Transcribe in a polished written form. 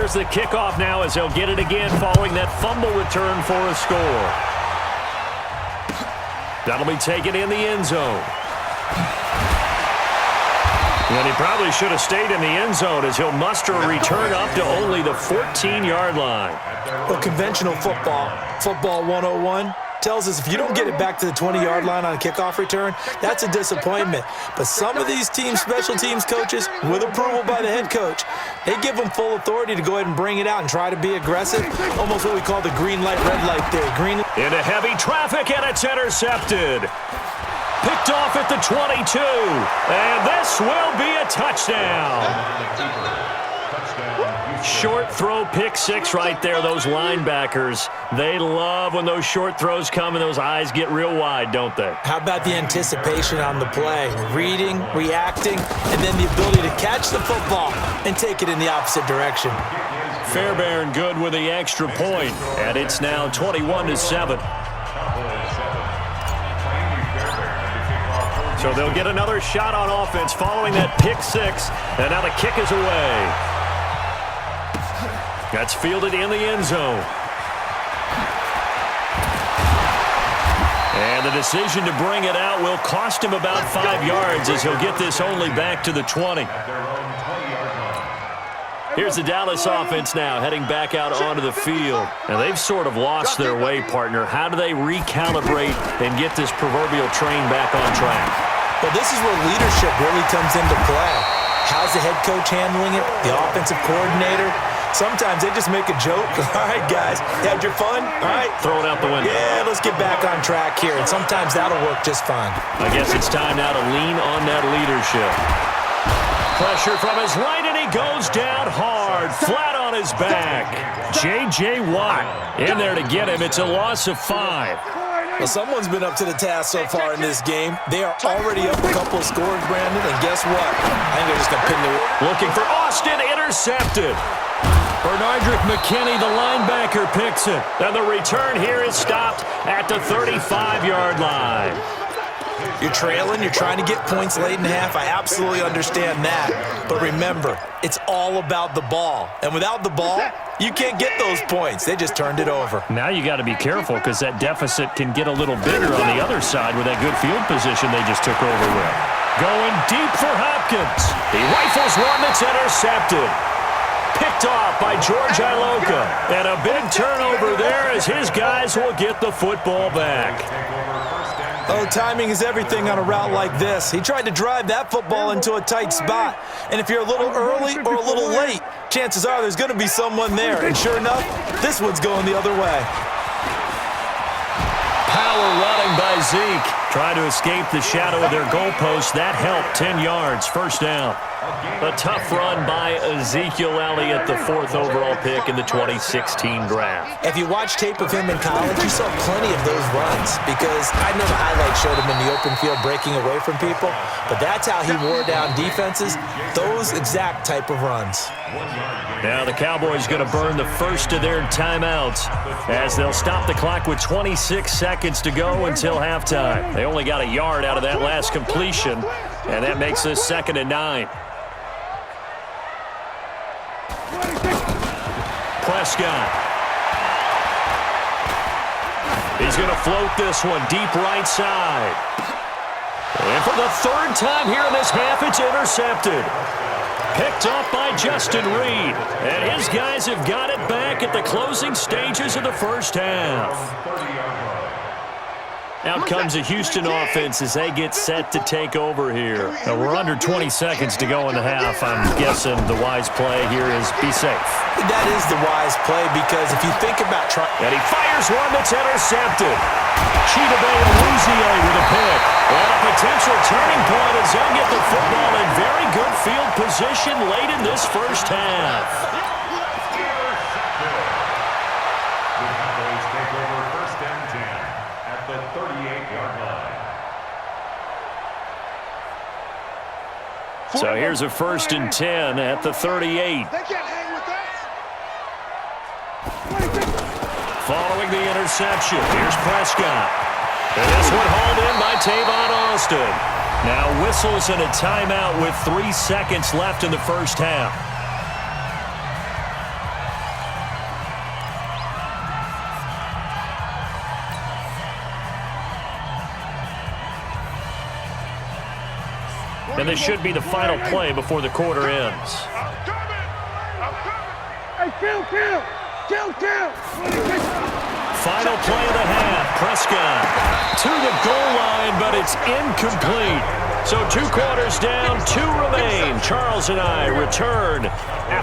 There's the kickoff now as they'll get it again following that fumble return for a score. That'll be taken in the end zone. And he probably should have stayed in the end zone as he'll muster a return up to only the 14-yard line. Well, conventional football 101, tells us if you don't get it back to the 20-yard line on a kickoff return, that's a disappointment. But some of these special teams coaches, with approval by the head coach, they give them full authority to go ahead and bring it out and try to be aggressive, almost what we call the green light, red light theory. Into heavy traffic, and it's intercepted. Picked off at the 22, and this will be a touchdown. Short throw, pick six right there. Those linebackers, they love when those short throws come and those eyes get real wide, don't they? How about the anticipation on the play? Reading, reacting, and then the ability to catch the football and take it in the opposite direction. Fairbairn good with the extra point, and it's now 21-7. So they'll get another shot on offense following that pick six, and now the kick is away. That's fielded in the end zone. And the decision to bring it out will cost him about 5 yards as he'll get this only back to the 20. Here's the Dallas offense now heading back out onto the field. And they've sort of lost their way, partner. How do they recalibrate and get this proverbial train back on track? Well, this is where leadership really comes into play. How's the head coach handling it? The offensive coordinator? Sometimes they just make a joke. All right, guys, you had your fun? All right. Throw it out the window. Yeah, let's get back on track here. And sometimes that'll work just fine. I guess it's time now to lean on that leadership. Pressure from his right, and he goes down hard, flat on his back. J.J. Watt in there to get him. It's a loss of 5. Well, someone's been up to the task so far in this game. They are already up a couple of scores, Brandon, and guess what? I think they're just going to pin the... Looking for Austin, intercepted. Bernardrick McKinney, the linebacker, picks it. And the return here is stopped at the 35-yard line. You're trailing, you're trying to get points late in half. I absolutely understand that. But remember, it's all about the ball. And without the ball, you can't get those points. They just turned it over. Now you got to be careful because that deficit can get a little bigger on the other side with that good field position they just took over with. Going deep for Hopkins. He rifles one that's intercepted. Picked off by George Iloka. And a big turnover there as his guys will get the football back. Oh, timing is everything on a route like this. He tried to drive that football into a tight spot. And if you're a little early or a little late, chances are there's going to be someone there. And sure enough, this one's going the other way. Power running by Zeke. Trying to escape the shadow of their goalpost. That helped. 10 yards. First down. A tough run by Ezekiel Elliott, the 4th overall pick in the 2016 draft. If you watch tape of him in college, you saw plenty of those runs because I know the highlights showed him in the open field breaking away from people, but that's how he wore down defenses, those exact type of runs. Now the Cowboys going to burn the first of their timeouts as they'll stop the clock with 26 seconds to go until halftime. They only got a yard out of that last completion, and that makes this 2nd and 9. Prescott. He's going to float this one deep right side. And for the 3rd time here in this half, it's intercepted. Picked off by Justin Reed. And his guys have got it back at the closing stages of the first half. Out comes the Houston offense as they get set to take over here. Now we're under 20 seconds to go in the half. I'm guessing the wise play here is be safe. That is the wise play because if you think about trying... And he fires one that's intercepted. Chidobe Awuzie with a pick. And a potential turning point as they'll get the football in very good field position late in this first half. So here's a 1st and 10 at the 38. Following the interception, here's Prescott. And this one hauled in by Tavon Austin. Now whistles and a timeout with 3 seconds left in the first half. And this should be the final play before the quarter ends. Hey, kill! Final play of the half. Prescott to the goal line, but it's incomplete. So 2 quarters down, 2 remain. Charles and I return